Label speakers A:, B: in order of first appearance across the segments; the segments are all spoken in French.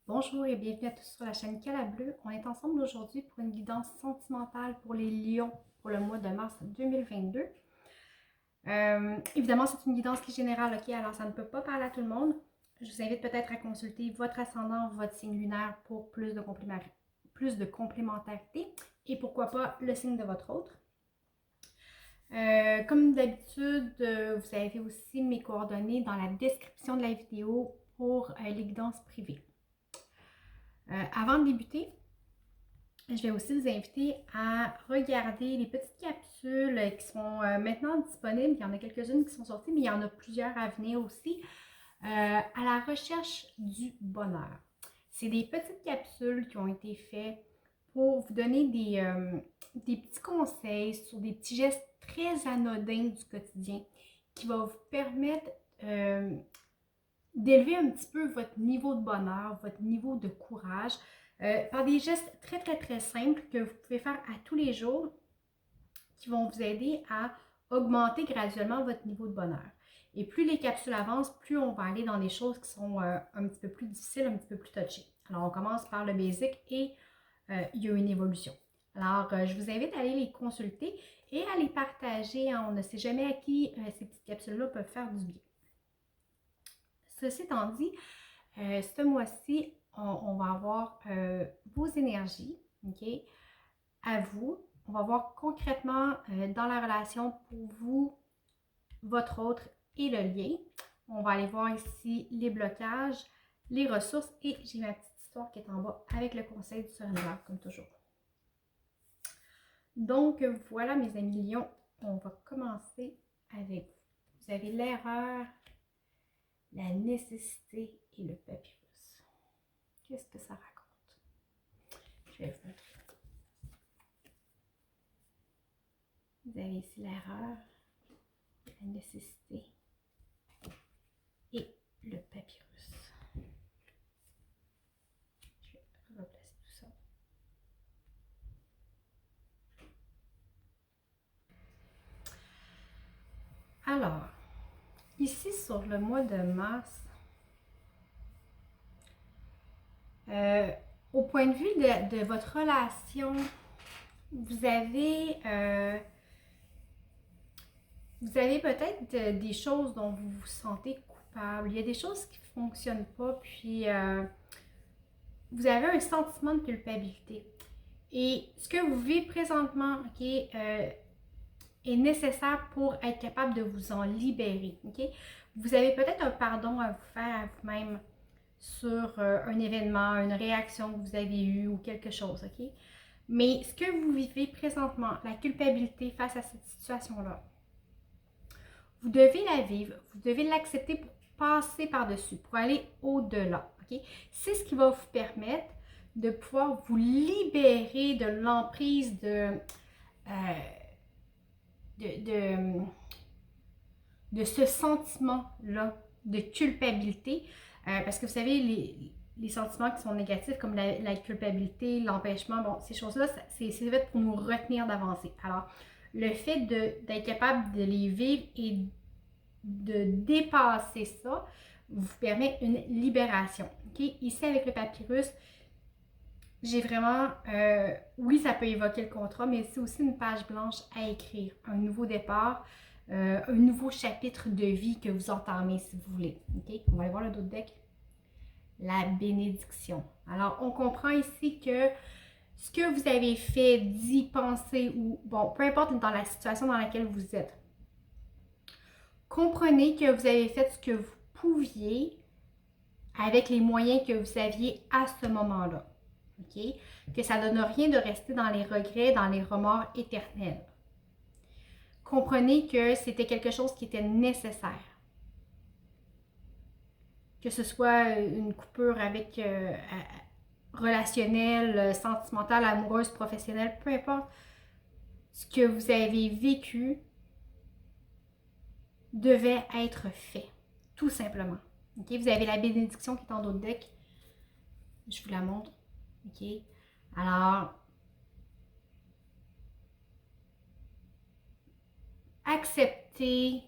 A: Bonjour et bienvenue à tous sur la chaîne Cala Bleu. On est ensemble aujourd'hui pour une guidance sentimentale pour les lions pour le mois de mars 2022. Évidemment, c'est une guidance qui est générale, ok? Alors ça ne peut pas parler à tout le monde. Je vous invite peut-être à consulter votre ascendant, votre signe lunaire pour plus de complémentarité et pourquoi pas le signe de votre autre. Comme d'habitude, vous avez aussi mes coordonnées dans la description de la vidéo pour les guidances privées. Avant de débuter, je vais aussi vous inviter à regarder les petites capsules qui sont maintenant disponibles. Il y en a quelques-unes qui sont sorties, mais il y en a plusieurs à venir aussi. À la recherche du bonheur. C'est des petites capsules qui ont été faites pour vous donner des petits conseils sur des petits gestes très anodins du quotidien qui vont vous permettre d'élever un petit peu votre niveau de bonheur, votre niveau de courage, par des gestes très simples que vous pouvez faire à tous les jours qui vont vous aider à augmenter graduellement votre niveau de bonheur. Et plus les capsules avancent, plus on va aller dans des choses qui sont un petit peu plus difficiles, un petit peu plus touchées. Alors, on commence par le basic et il y a une évolution. Alors, je vous invite à aller les consulter et à les partager. Hein. On ne sait jamais à qui ces petites capsules-là peuvent faire du bien. Ceci étant dit, ce mois-ci, on va avoir vos énergies, ok, à vous. On va voir concrètement dans la relation pour vous, votre autre et le lien. On va aller voir ici les blocages, les ressources et j'ai ma petite histoire qui est en bas avec le conseil du surviveur, comme toujours. Donc voilà mes amis lions, on va commencer avec vous. Vous avez l'erreur, la nécessité et le papyrus. Qu'est-ce que ça raconte? Je vais vous montrer. Vous avez ici l'erreur, la nécessité et le papyrus. Je vais replacer tout ça. Alors, ici sur le mois de mars, au point de vue de votre relation, vous avez peut-être des choses dont vous vous sentez coupable. Il y a des choses qui ne fonctionnent pas, puis vous avez un sentiment de culpabilité. Et ce que vous vivez présentement, ok, est nécessaire pour être capable de vous en libérer. Ok? Vous avez peut-être un pardon à vous faire à vous-même sur un événement, une réaction que vous avez eue ou quelque chose. Ok? Mais ce que vous vivez présentement, la culpabilité face à cette situation-là, vous devez la vivre, vous devez l'accepter pour passer par-dessus, pour aller au-delà. Okay? C'est ce qui va vous permettre de pouvoir vous libérer de l'emprise de ce sentiment-là de culpabilité. Parce que vous savez, les sentiments qui sont négatifs, comme la culpabilité, l'empêchement, bon, ces choses-là, c'est fait pour nous retenir d'avancer. Alors, le fait d'être capable de les vivre et de dépasser ça vous permet une libération. Okay? Ici, avec le papyrus, j'ai vraiment, oui, ça peut évoquer le contrat, mais c'est aussi une page blanche à écrire, un nouveau départ, un nouveau chapitre de vie que vous entamez si vous voulez. Okay? On va aller voir le dos de deck. La bénédiction. Alors, on comprend ici que ce que vous avez fait, dit, pensé ou, bon, peu importe dans la situation dans laquelle vous êtes, comprenez que vous avez fait ce que vous pouviez avec les moyens que vous aviez à ce moment-là. Okay? Que ça ne donne rien de rester dans les regrets, dans les remords éternels. Comprenez que c'était quelque chose qui était nécessaire. Que ce soit une coupure avec relationnelle, sentimentale, amoureuse, professionnelle, peu importe, ce que vous avez vécu devait être fait, tout simplement. Okay? Vous avez la bénédiction qui est en d'autres deck. Je vous la montre. Ok? Alors, accepter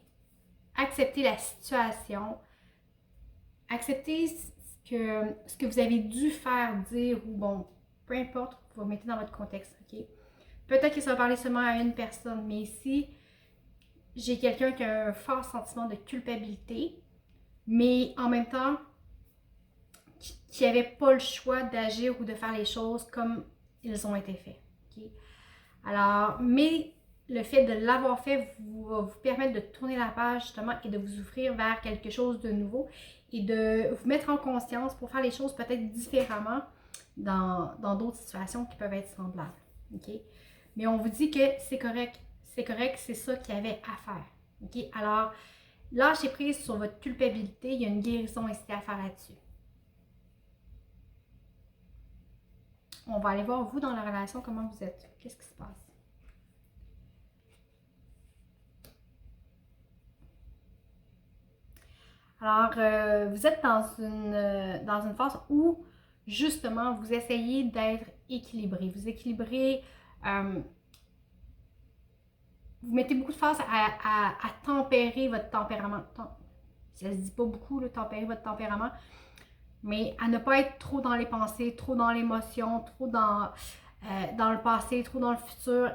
A: la situation, accepter que ce que vous avez dû faire, dire ou bon, peu importe, vous mettez dans votre contexte, ok? Peut-être que ça va parler seulement à une personne, mais ici, j'ai quelqu'un qui a un fort sentiment de culpabilité, mais en même temps, qui n'avait pas le choix d'agir ou de faire les choses comme ils ont été faits. Okay? Alors, mais le fait de l'avoir fait va vous permettre de tourner la page justement et de vous ouvrir vers quelque chose de nouveau et de vous mettre en conscience pour faire les choses peut-être différemment dans d'autres situations qui peuvent être semblables. Okay? Mais on vous dit que c'est correct, c'est ça qu'il y avait à faire. Okay? Alors, lâchez prise sur votre culpabilité, il y a une guérison ici à faire là-dessus. On va aller voir vous dans la relation, comment vous êtes. Qu'est-ce qui se passe? Alors, vous êtes dans une phase où, justement, vous essayez d'être équilibré. Vous équilibrez, vous mettez beaucoup de force à tempérer votre tempérament. Ça se dit pas beaucoup, là, tempérer votre tempérament, mais à ne pas être trop dans les pensées, trop dans l'émotion, trop dans le passé, trop dans le futur.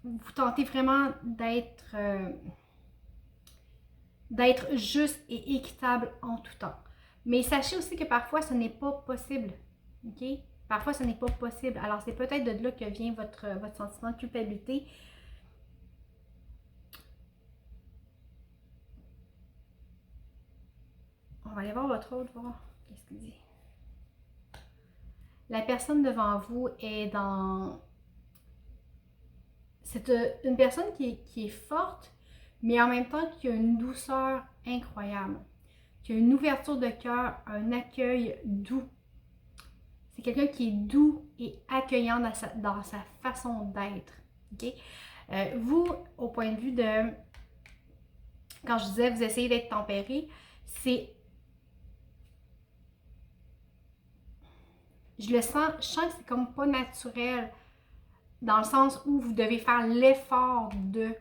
A: Vous tentez vraiment d'être juste et équitable en tout temps. Mais sachez aussi que parfois, ce n'est pas possible. OK? Parfois, ce n'est pas possible. Alors, c'est peut-être de là que vient votre sentiment de culpabilité. On va aller voir votre autre, voir qu'est-ce qu'il dit. La personne devant vous est dans... C'est une personne qui est forte, mais en même temps qui a une douceur incroyable, qui a une ouverture de cœur, un accueil doux. C'est quelqu'un qui est doux et accueillant dans sa façon d'être. Okay? Vous, au point de vue de... Quand je disais, vous essayez d'être tempéré, c'est... Je sens que c'est comme pas naturel, dans le sens où vous devez faire l'effort de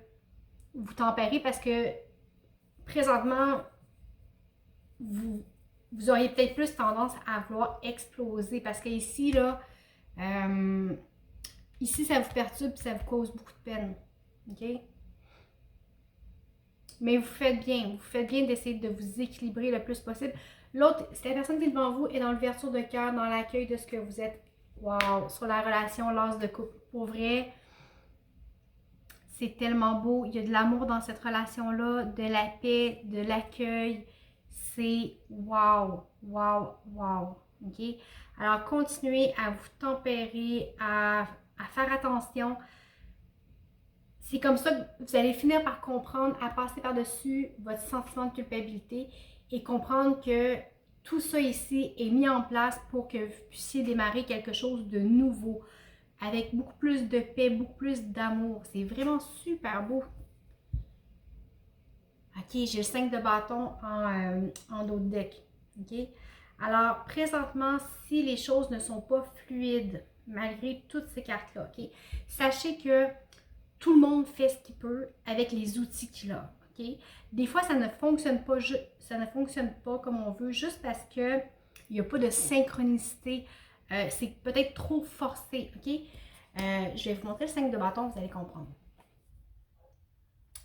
A: vous tempérer parce que présentement, vous auriez peut-être plus tendance à vouloir exploser parce que ici, là, ici, ça vous perturbe et ça vous cause beaucoup de peine. OK? Mais vous faites bien d'essayer de vous équilibrer le plus possible. L'autre, c'est la personne qui est devant vous est dans l'ouverture de cœur, dans l'accueil de ce que vous êtes. Wow! Sur la relation, l'as de couple. Pour vrai, c'est tellement beau. Il y a de l'amour dans cette relation-là, de la paix, de l'accueil. C'est wow, wow, wow. OK? Alors, continuez à vous tempérer, à faire attention. C'est comme ça que vous allez finir par comprendre, à passer par-dessus votre sentiment de culpabilité et comprendre que tout ça ici est mis en place pour que vous puissiez démarrer quelque chose de nouveau, avec beaucoup plus de paix, beaucoup plus d'amour. C'est vraiment super beau. OK, j'ai le 5 de bâton en dos de deck. OK? Alors, présentement, si les choses ne sont pas fluides, malgré toutes ces cartes-là, OK? Sachez que tout le monde fait ce qu'il peut avec les outils qu'il a. OK? Des fois, ça ne fonctionne pas comme on veut juste parce qu'il n'y a pas de synchronicité. C'est peut-être trop forcé. OK? Je vais vous montrer le 5 de bâton, vous allez comprendre.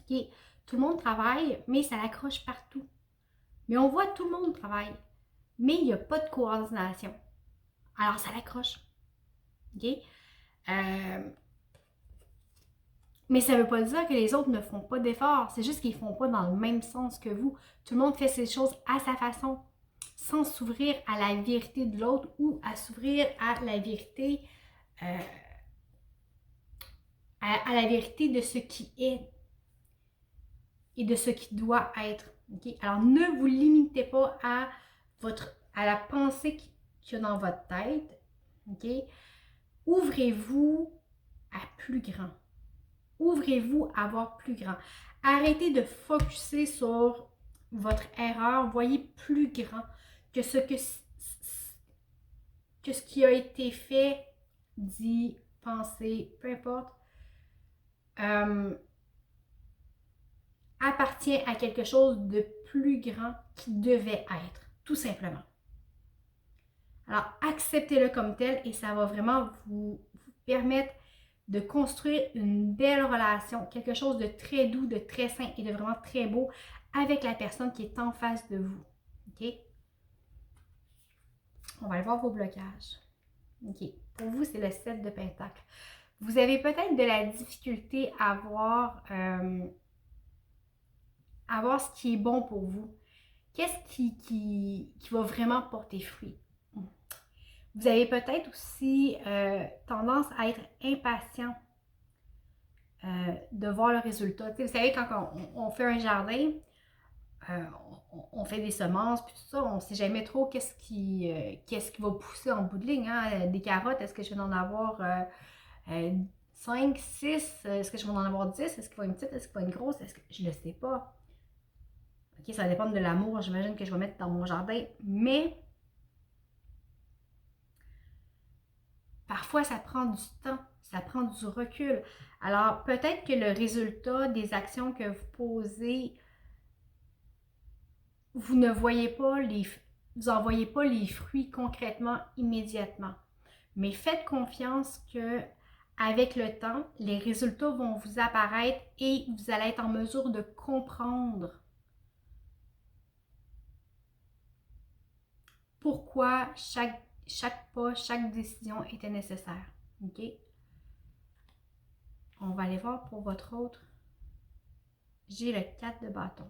A: OK? Tout le monde travaille, mais ça accroche partout. Mais on voit tout le monde travaille, mais il n'y a pas de coordination. Alors, ça l'accroche. OK? Mais ça ne veut pas dire que les autres ne font pas d'efforts. C'est juste qu'ils ne font pas dans le même sens que vous. Tout le monde fait ses choses à sa façon, sans s'ouvrir à la vérité de l'autre ou à s'ouvrir à la vérité, à la vérité de ce qui est et de ce qui doit être. Okay? Alors, ne vous limitez pas à la pensée qu'il y a dans votre tête. Okay? Ouvrez-vous à plus grand. Ouvrez-vous à voir plus grand. Arrêtez de focuser sur votre erreur. Voyez plus grand que ce qui a été fait, dit, pensé, peu importe, appartient à quelque chose de plus grand qui devait être, tout simplement. Alors, acceptez-le comme tel et ça va vraiment vous permettre de construire une belle relation, quelque chose de très doux, de très sain et de vraiment très beau avec la personne qui est en face de vous. OK? On va aller voir vos blocages. OK. Pour vous, c'est le 7 de Pentacle. Vous avez peut-être de la difficulté à voir ce qui est bon pour vous. Qu'est-ce qui va vraiment porter fruit? Vous avez peut-être aussi tendance à être impatient de voir le résultat. T'sais, vous savez, quand on fait un jardin, on fait des semences, puis tout ça, on ne sait jamais trop qu'est-ce qui va pousser en bout de ligne. Hein? Des carottes, est-ce que je vais en avoir 5, 6? Est-ce que je vais en avoir 10? Est-ce qu'il va être une petite? Est-ce qu'il va être une grosse? Est-ce que je ne le sais pas? OK, ça va dépendre de l'amour, j'imagine, que je vais mettre dans mon jardin. Mais parfois, ça prend du temps, ça prend du recul. Alors, peut-être que le résultat des actions que vous posez, vous ne voyez pas vous n'en voyez pas les fruits concrètement immédiatement. Mais faites confiance que avec le temps, les résultats vont vous apparaître et vous allez être en mesure de comprendre pourquoi chaque pas, chaque décision était nécessaire. OK? On va aller voir pour votre autre. J'ai le 4 de bâton.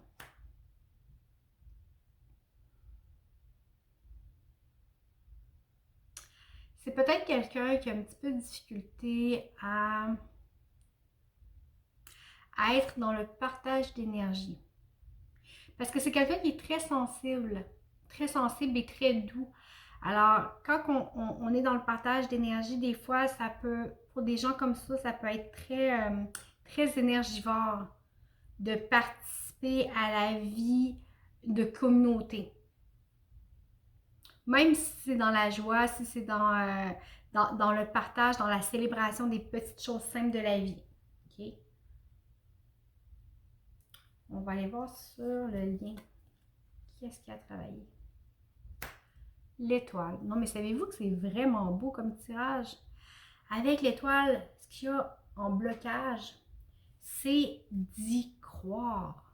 A: C'est peut-être quelqu'un qui a un petit peu de difficulté à être dans le partage d'énergie. Parce que c'est quelqu'un qui est très sensible et très doux. Alors, quand on est dans le partage d'énergie, des fois, ça peut, pour des gens comme ça peut être très énergivore de participer à la vie de communauté. Même si c'est dans la joie, si c'est dans le partage, dans la célébration des petites choses simples de la vie. OK? On va aller voir sur le lien. Qu'est-ce qu'il y a à travailler? L'étoile. Non, mais savez-vous que c'est vraiment beau comme tirage? Avec l'étoile, ce qu'il y a en blocage, c'est d'y croire.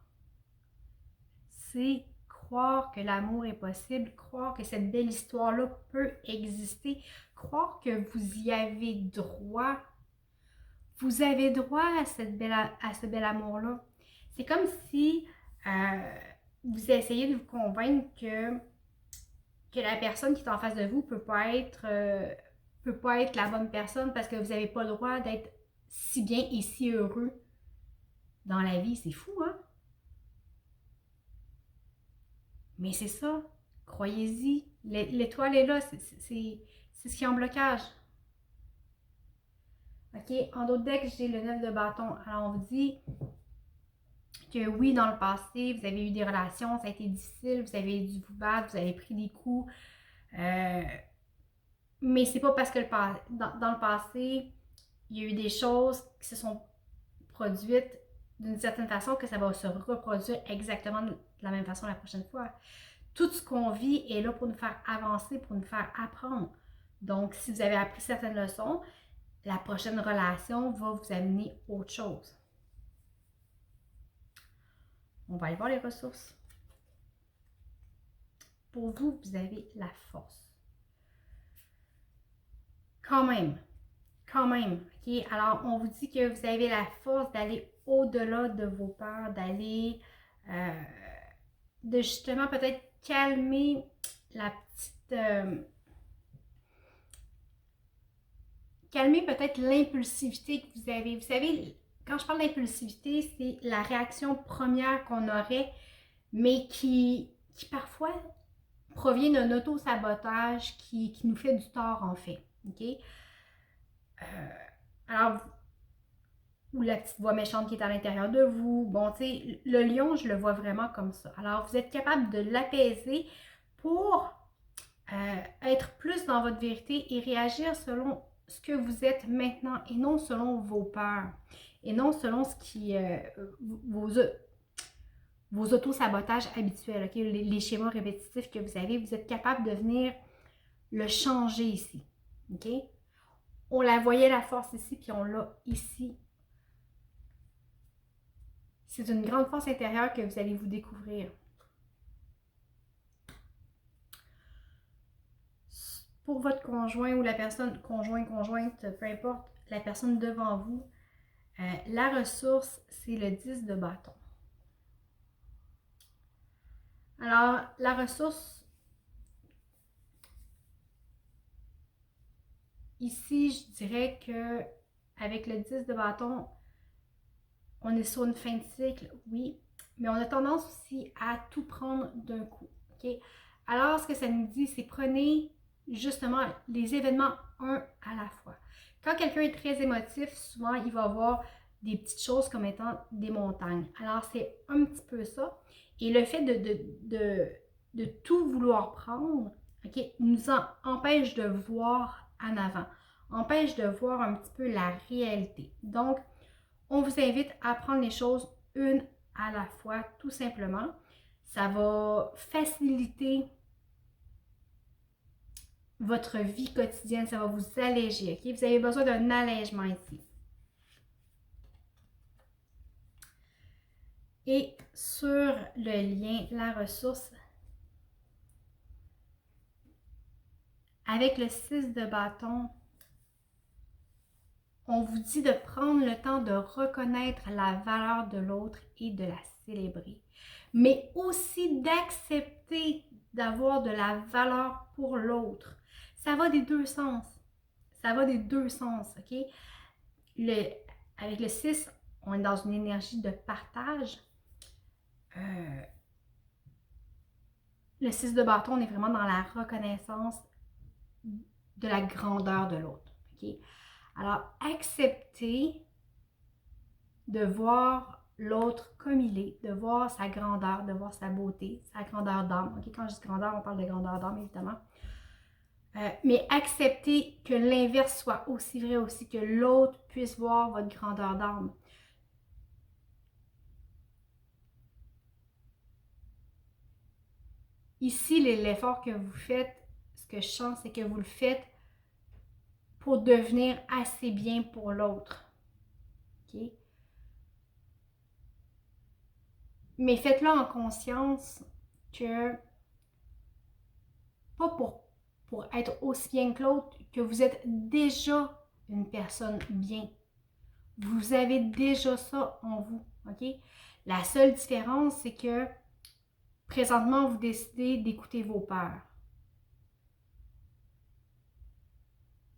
A: C'est croire que l'amour est possible, croire que cette belle histoire-là peut exister, croire que vous y avez droit. Vous avez droit à ce bel amour-là. C'est comme si vous essayez de vous convaincre que la personne qui est en face de vous peut pas être la bonne personne parce que vous n'avez pas le droit d'être si bien et si heureux dans la vie. C'est fou, hein? Mais c'est ça. Croyez-y. L'étoile est là. C'est ce qui est en blocage. OK? En d'autres decks, j'ai le 9 de bâton. Alors, on vous dit que oui, dans le passé, vous avez eu des relations, ça a été difficile, vous avez dû vous battre, vous avez pris des coups. Mais c'est pas parce que dans le passé, il y a eu des choses qui se sont produites d'une certaine façon que ça va se reproduire exactement de la même façon la prochaine fois. Tout ce qu'on vit est là pour nous faire avancer, pour nous faire apprendre. Donc, si vous avez appris certaines leçons, la prochaine relation va vous amener autre chose. On va aller voir les ressources. Pour vous, vous avez la force. Quand même, OK? Alors, on vous dit que vous avez la force d'aller au-delà de vos peurs, d'aller, de justement peut-être calmer la petite... calmer peut-être l'impulsivité que vous avez. Vous savez, quand je parle d'impulsivité, c'est la réaction première qu'on aurait, mais qui parfois provient d'un auto-sabotage qui nous fait du tort, en fait. OK? Alors, ou la petite voix méchante qui est à l'intérieur de vous. Bon, tu sais, le lion, je le vois vraiment comme ça. Alors, vous êtes capable de l'apaiser pour être plus dans votre vérité et réagir selon ce que vous êtes maintenant et non selon vos peurs et non selon ce qui vos auto-sabotages habituels, okay? Les schémas répétitifs que vous avez. Vous êtes capable de venir le changer ici. OK? On la voyait la force ici, puis on l'a ici. C'est une grande force intérieure que vous allez vous découvrir. Pour votre conjoint ou la personne, conjointe, peu importe, la personne devant vous, la ressource, c'est le 10 de bâton. Alors, la ressource, ici, je dirais que avec le 10 de bâton, on est sur une fin de cycle, oui, mais on a tendance aussi à tout prendre d'un coup. Okay? Alors, ce que ça nous dit, c'est prenez justement les événements un à la fois. Quand quelqu'un est très émotif, souvent, il va voir des petites choses comme étant des montagnes. Alors, c'est un petit peu ça. Et le fait de tout vouloir prendre, okay, nous empêche de voir en avant, empêche de voir un petit peu la réalité. Donc, on vous invite à prendre les choses une à la fois, tout simplement. Ça va faciliter votre vie quotidienne, ça va vous alléger. Okay? Vous avez besoin d'un allègement ici. Et sur le lien, la ressource, avec le 6 de bâton, on vous dit de prendre le temps de reconnaître la valeur de l'autre et de la célébrer. Mais aussi d'accepter d'avoir de la valeur pour l'autre. Ça va des deux sens. Ça va des deux sens, OK? Avec le 6, on est dans une énergie de partage. Le 6 de bâton, on est vraiment dans la reconnaissance de la grandeur de l'autre, OK? Alors, accepter de voir l'autre comme il est, de voir sa grandeur, de voir sa beauté, sa grandeur d'âme. Okay? Quand je dis grandeur, on parle de grandeur d'âme, évidemment. Mais accepter que l'inverse soit aussi vrai aussi, que l'autre puisse voir votre grandeur d'âme. Ici, l'effort que vous faites, ce que je sens, c'est que vous le faites pour devenir assez bien pour l'autre. OK? Mais faites-le en conscience que, pas pour être aussi bien que l'autre, que vous êtes déjà une personne bien. Vous avez déjà ça en vous, OK? La seule différence, c'est que présentement, vous décidez d'écouter vos peurs.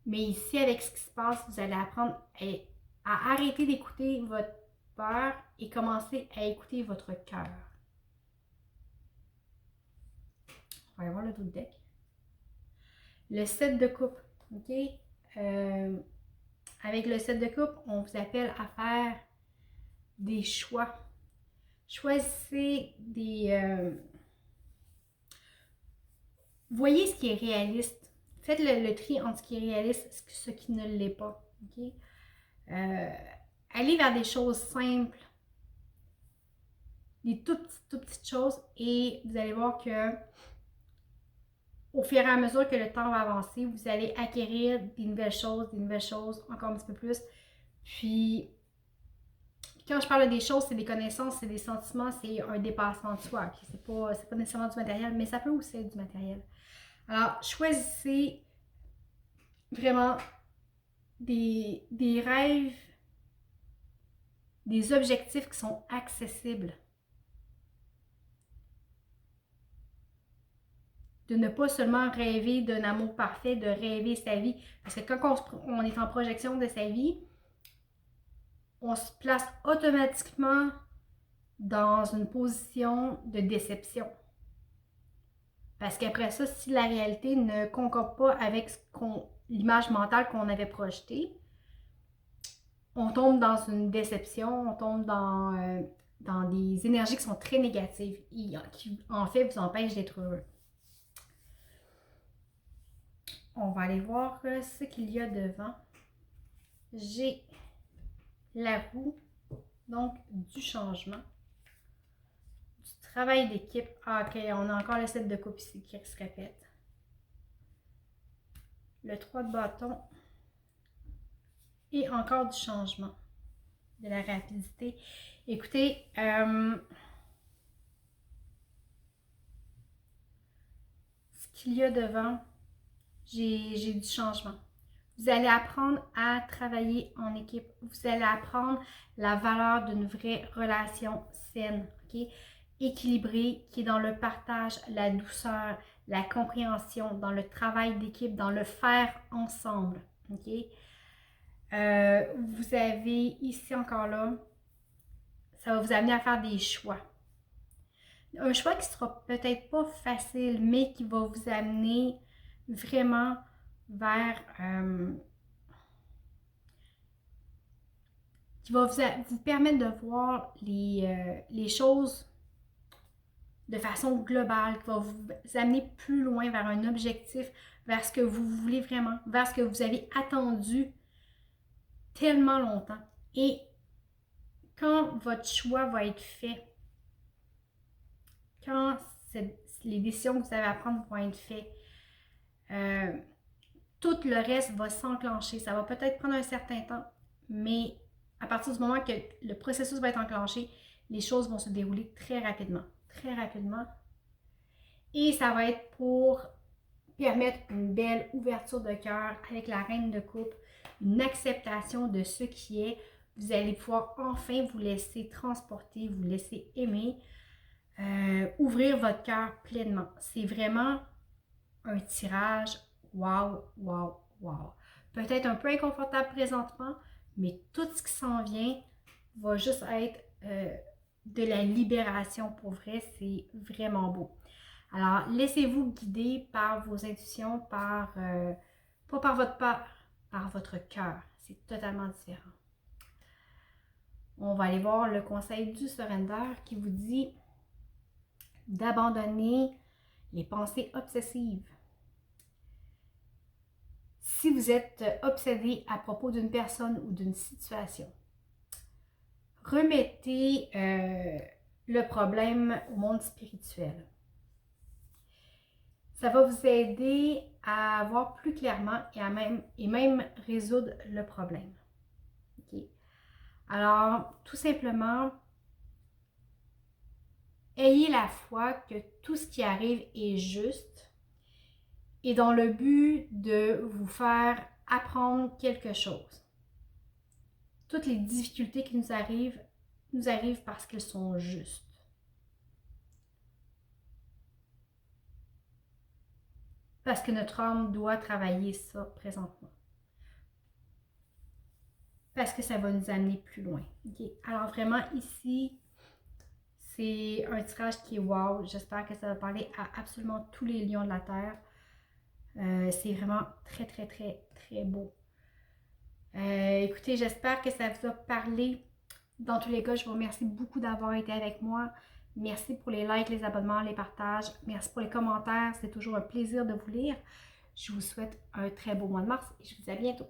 A: Mais ici, avec ce qui se passe, vous allez apprendre à arrêter d'écouter votre peur et commencer à écouter votre cœur. On va aller voir le dos de deck. Le 7 de coupe, OK? Avec le 7 de coupe, on vous appelle à faire des choix. Choisissez des... voyez ce qui est réaliste. Faites le tri entre ce qui est réaliste et ce qui ne l'est pas. Okay? Allez vers des choses simples, des toutes petites choses, et vous allez voir que au fur et à mesure que le temps va avancer, vous allez acquérir des nouvelles choses, encore un petit peu plus. Puis, quand je parle des choses, c'est des connaissances, c'est des sentiments, c'est un dépassement de soi. Okay? C'est pas nécessairement du matériel, mais ça peut aussi être du matériel. Alors, choisissez vraiment des rêves, des objectifs qui sont accessibles. De ne pas seulement rêver d'un amour parfait, de rêver sa vie. Parce que quand on est en projection de sa vie, on se place automatiquement dans une position de déception. Parce qu'après ça, si la réalité ne concorde pas avec l'image mentale qu'on avait projetée, on tombe dans une déception, on tombe dans des énergies qui sont très négatives et qui, en fait, vous empêchent d'être heureux. On va aller voir ce qu'il y a devant. J'ai la roue, donc du changement, du travail d'équipe. Ah, ok, on a encore le 7 de coupe ici qui se répète. le 3 de bâton et encore du changement, de la rapidité. Écoutez, ce qu'il y a devant, j'ai du changement. Vous allez apprendre à travailler en équipe. Vous allez apprendre la valeur d'une vraie relation saine, ok? Équilibrée, qui est dans le partage, la douceur, la compréhension, dans le travail d'équipe, dans le faire ensemble, ok? Vous avez ici encore là, ça va vous amener à faire des choix. Un choix qui sera peut-être pas facile, mais qui va vous amener vraiment vers... qui va vous permettre de voir les choses de façon globale, qui va vous amener plus loin vers un objectif, vers ce que vous voulez vraiment, vers ce que vous avez attendu tellement longtemps. Et quand votre choix va être fait, quand les décisions que vous avez à prendre vont être faites, tout le reste va s'enclencher. Ça va peut-être prendre un certain temps, mais à partir du moment que le processus va être enclenché, les choses vont se dérouler très rapidement. Très rapidement. Et ça va être pour permettre une belle ouverture de cœur avec la reine de coupe, une acceptation de ce qui est. Vous allez pouvoir enfin vous laisser transporter, vous laisser aimer, ouvrir votre cœur pleinement. C'est vraiment un tirage wow, wow, wow. Peut-être un peu inconfortable présentement, mais tout ce qui s'en vient va juste être de la libération pour vrai. C'est vraiment beau. Alors, laissez-vous guider par vos intuitions, pas par votre peur, par votre cœur. C'est totalement différent. On va aller voir le conseil du surrender qui vous dit d'abandonner les pensées obsessives. Si vous êtes obsédé à propos d'une personne ou d'une situation, remettez le problème au monde spirituel. Ça va vous aider à voir plus clairement et même résoudre le problème. Okay? Alors, tout simplement, ayez la foi que tout ce qui arrive est juste et dans le but de vous faire apprendre quelque chose. Toutes les difficultés qui nous arrivent parce qu'elles sont justes. Parce que notre âme doit travailler ça présentement. Parce que ça va nous amener plus loin. Okay? Alors vraiment ici, c'est un tirage qui est wow. J'espère que ça va parler à absolument tous les lions de la Terre. C'est vraiment très, très, très, très beau. Écoutez, j'espère que ça vous a parlé. Dans tous les cas, je vous remercie beaucoup d'avoir été avec moi. Merci pour les likes, les abonnements, les partages. Merci pour les commentaires. C'est toujours un plaisir de vous lire. Je vous souhaite un très beau mois de mars et je vous dis à bientôt.